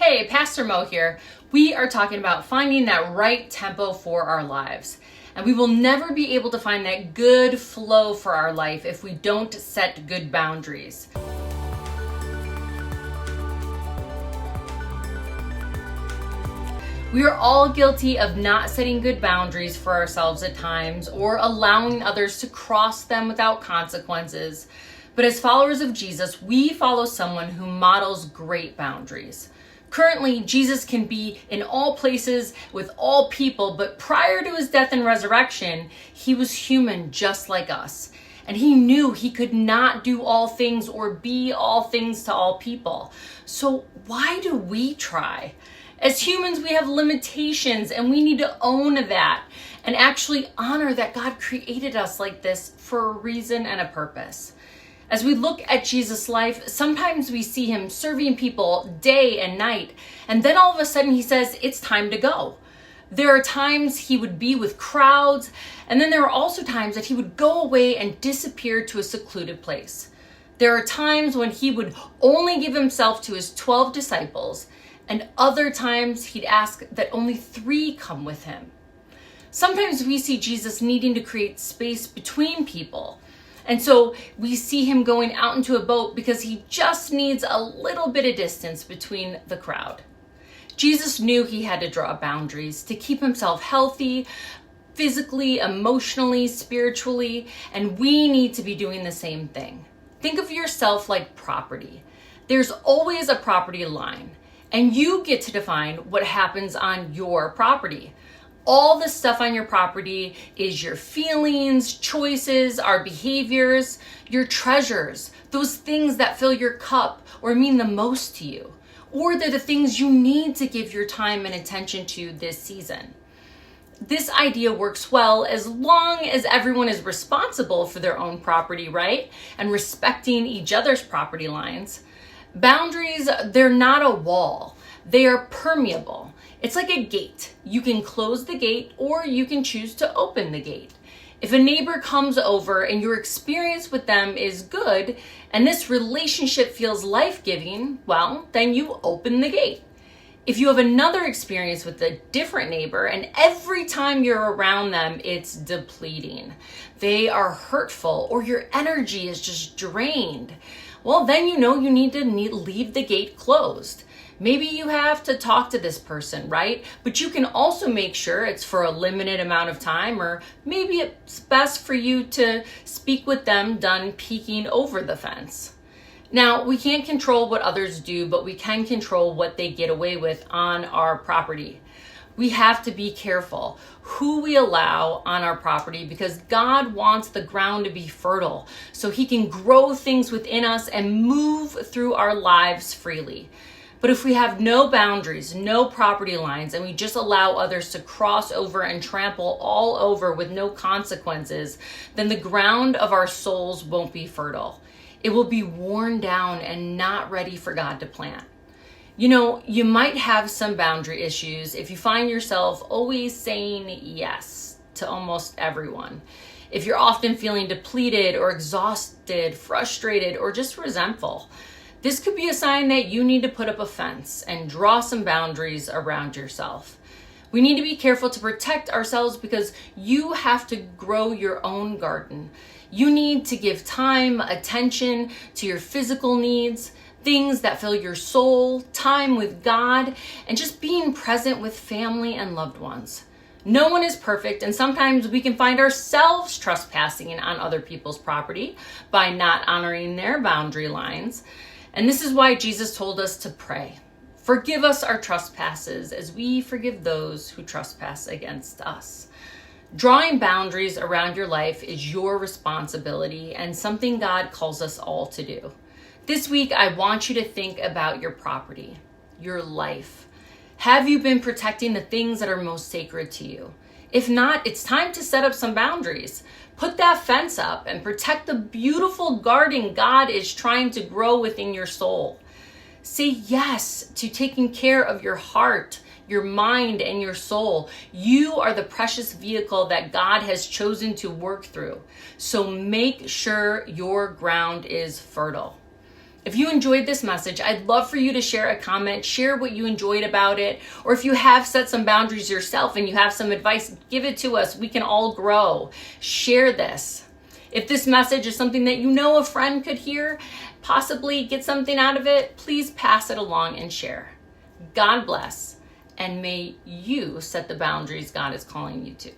Hey, Pastor Mo here. We are talking about finding that right tempo for our lives. And we will never be able to find that good flow for our life if we don't set good boundaries. We are all guilty of not setting good boundaries for ourselves at times or allowing others to cross them without consequences. But as followers of Jesus, we follow someone who models great boundaries. Currently, Jesus can be in all places with all people, but prior to his death and resurrection, he was human just like us. And he knew he could not do all things or be all things to all people. So why do we try? As humans, we have limitations and we need to own that and actually honor that God created us like this for a reason and a purpose. As we look at Jesus' life, sometimes we see him serving people day and night, and then all of a sudden he says, it's time to go. There are times he would be with crowds, and then there are also times that he would go away and disappear to a secluded place. There are times when he would only give himself to his 12 disciples, and other times he'd ask that only 3 come with him. Sometimes we see Jesus needing to create space between people. And so we see him going out into a boat because he just needs a little bit of distance between the crowd. Jesus knew he had to draw boundaries to keep himself healthy, physically, emotionally, spiritually, and we need to be doing the same thing. Think of yourself like property. There's always a property line, and you get to define what happens on your property. All the stuff on your property is your feelings, choices, our behaviors, your treasures, those things that fill your cup or mean the most to you. Or they're the things you need to give your time and attention to this season. This idea works well as long as everyone is responsible for their own property, right? And respecting each other's property lines. Boundaries, they're not a wall. They are permeable. It's like a gate. You can close the gate or you can choose to open the gate. If a neighbor comes over and your experience with them is good and this relationship feels life-giving, well, then you open the gate. If you have another experience with a different neighbor and every time you're around them, it's depleting, they are hurtful, or your energy is just drained, well, then you know you need to leave the gate closed. Maybe you have to talk to this person, right? But you can also make sure it's for a limited amount of time, or maybe it's best for you to speak with them done peeking over the fence. Now, we can't control what others do, but we can control what they get away with on our property. We have to be careful who we allow on our property because God wants the ground to be fertile so he can grow things within us and move through our lives freely. But if we have no boundaries, no property lines, and we just allow others to cross over and trample all over with no consequences, then the ground of our souls won't be fertile. It will be worn down and not ready for God to plant. You know, you might have some boundary issues if you find yourself always saying yes to almost everyone. If you're often feeling depleted or exhausted, frustrated, or just resentful. This could be a sign that you need to put up a fence and draw some boundaries around yourself. We need to be careful to protect ourselves because you have to grow your own garden. You need to give time, attention to your physical needs, things that fill your soul, time with God, and just being present with family and loved ones. No one is perfect, and sometimes we can find ourselves trespassing on other people's property by not honoring their boundary lines. And this is why Jesus told us to pray. Forgive us our trespasses as we forgive those who trespass against us. Drawing boundaries around your life is your responsibility and something God calls us all to do. This week, I want you to think about your property, your life. Have you been protecting the things that are most sacred to you? If not, it's time to set up some boundaries. Put that fence up and protect the beautiful garden God is trying to grow within your soul. Say yes to taking care of your heart, your mind, and your soul. You are the precious vehicle that God has chosen to work through. So make sure your ground is fertile. If you enjoyed this message, I'd love for you to share a comment, share what you enjoyed about it, or if you have set some boundaries yourself and you have some advice, give it to us. We can all grow. Share this. If this message is something that you know a friend could hear, possibly get something out of it, please pass it along and share. God bless, and may you set the boundaries God is calling you to.